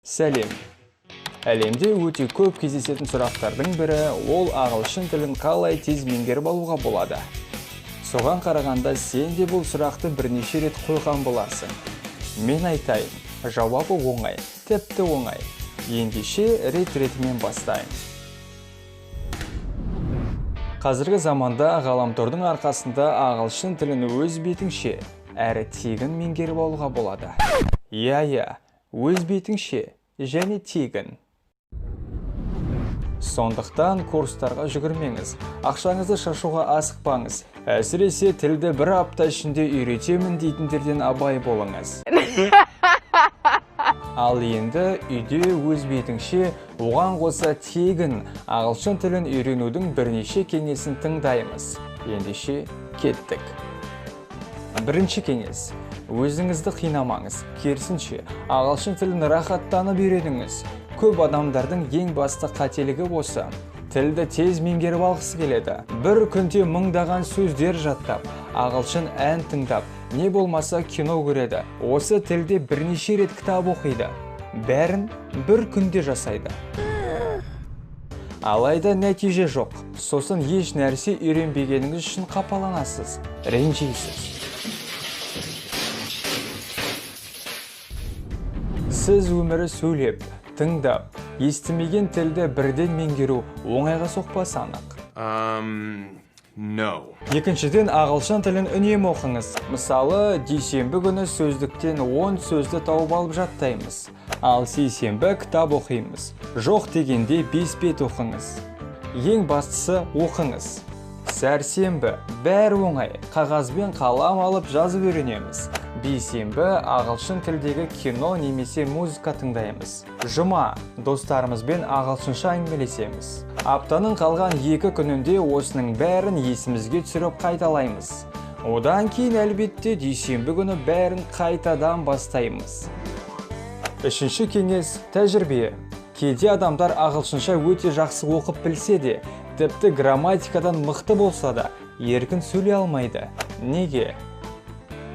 Сәлем. Әлемде өте көп кездесетін сұрақтардың бірі ол ағылшын тілін қалай тез меңгеріп алуға болады. Соған қарағанда сен де бұл сұрақты бірнеше рет қойған боларсың. Мен айтайын, жауабы оңай, тіпті оңай. Ендеше рет-ретімен бастайын. Қазіргі заманда ғаламтордың арқасында ағылшын тілін өз бетіңше әрі тегін меңгеріп алуға болады. Иә, өз бетіңше және тегін. Сондықтан курстарға жүгірмеңіз, ақшаңызды шашуға асықпаңыз. Әсіресе тілді бір апта ішінде үйретемін дейтіндерден абай болыңыз. Ал енді үйде өз бетіңше оған қоса тегін ағылшын тілін үйренудің бірнеше кеңесін тыңдаймыз. Ендеше кеттік. Бірінші кеңес. Өзіңізді қинамаңыз. Керісінше, ағылшын тілін рахаттанып үйреніңіз. Көп адамдардың ең басты қателігі осы. Тілді тез меңгеріп алғысы келеді. Бір күнде мыңдаған сөздер жаттап, ағылшын ән тыңдап, не болмаса кино көреді. Осы тілде бірнеше рет кітап оқиды. Бәрін бір күнде жасайды. Алайда нәтиже жоқ. Сосын еш нәрсе үйренбегеніңіз үшін қапаланасыз, ренжисіз. Сіз өмірі сөйлеп, тыңдап, естімеген тілді бірден меңгеру оңайға соқпас анық. Екіншіден, ағылшын тілін үнемі оқыңыз. Мысалы, дүйсенбі күні сөздіктен 10 сөзді тауып алып жаттаймыз. Ал сейсенбі кітап оқимыз. Жоқ дегенде 5 бет оқыңыз. Ең бастысы оқыңыз. Сәрсенбі бәрі оңай, қағазбен қалам алып жазып үйренеміз. Бейсенбі ағылшын тілдегі кино немесе музыка тыңдаймыз. Жұма достарымызбен ағылшынша әңгімелесеміз. Аптаның қалған 2 күнінде осының бәрін есімізге түсіріп қайталаймыз. Одан кейін әлбетте дүйсенбі күні бәрін қайтадан бастаймыз. Үшінші кеңес тәжірибе. Кейде адамдар ағылшынша өте жақсы оқып білсе де, тіпті грамматикадан мықты болса да, еркін сөйлей алмайды. Неге?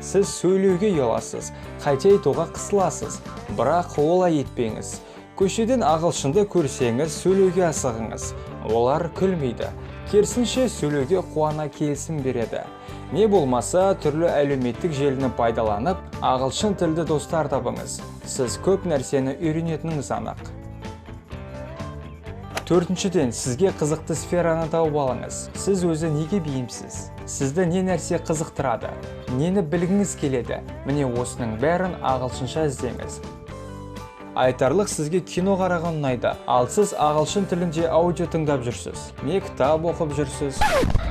Сіз сөйлеуге ұяласыз, қайта айтуға қысыласыз, бірақ олай етпеңіз. Көшеден ағылшынды көрсеңіз, сөйлеуге асығыңыз. Олар күлмейді. Керісінше сөйлеуге қуана келісім береді. Не болмаса, түрлі әлеуметтік желіні пайдаланып, ағылшын тілді достар табыңыз. Сіз көп нәрсені үйренетініңіз анық. Төртіншіден, сізге қызықты сфераны тауып алыңыз. Сіз өзі неге бейімсіз? Сізді не нәрсе қызықтырады? Нені білгіңіз келеді? Міне осының бәрін ағылшынша іздеңіз. Айтарлық сізге кино қараған ұнайды, ал сіз ағылшын тілінде аудио тыңдап жүрсіз. Не кітап оқып жүрсіз?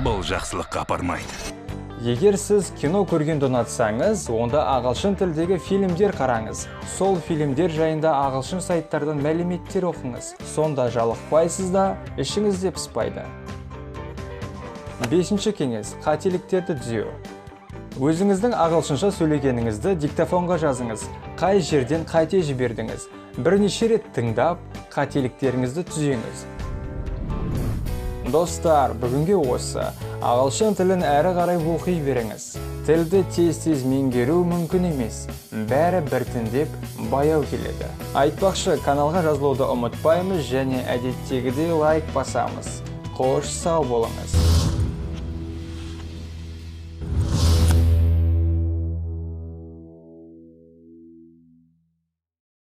Бұл жақсылыққа апармайды. Егер сіз кино көргенді ұнатсаңыз, онда ағылшын тілдегі фильмдер қараңыз. Сол фильмдер жайында ағылшын сайттардан мәліметтер оқыңыз. Сонда жалықпайсыз да, ішіңізде пыспайды. Бесінші кеңес – қателіктерді түзеу. Өзіңіздің ағылшынша сөйлегеніңізді диктофонға жазыңыз. Қай жерден қате жібердіңіз? Бірнеше рет тыңдап, қателіктеріңізді түзеңіз. Достар, бүгінге осы. Ағылшын тілін әрі қарай оқи беріңіз. Тілді тез-тез меңгеру мүмкін емес. Бәрі біртіндеп баяу келеді. Айтпақшы, каналға жазылуды ұмытпаймыз және әдеттегідей лайк басамыз. Қош сау болыңыз.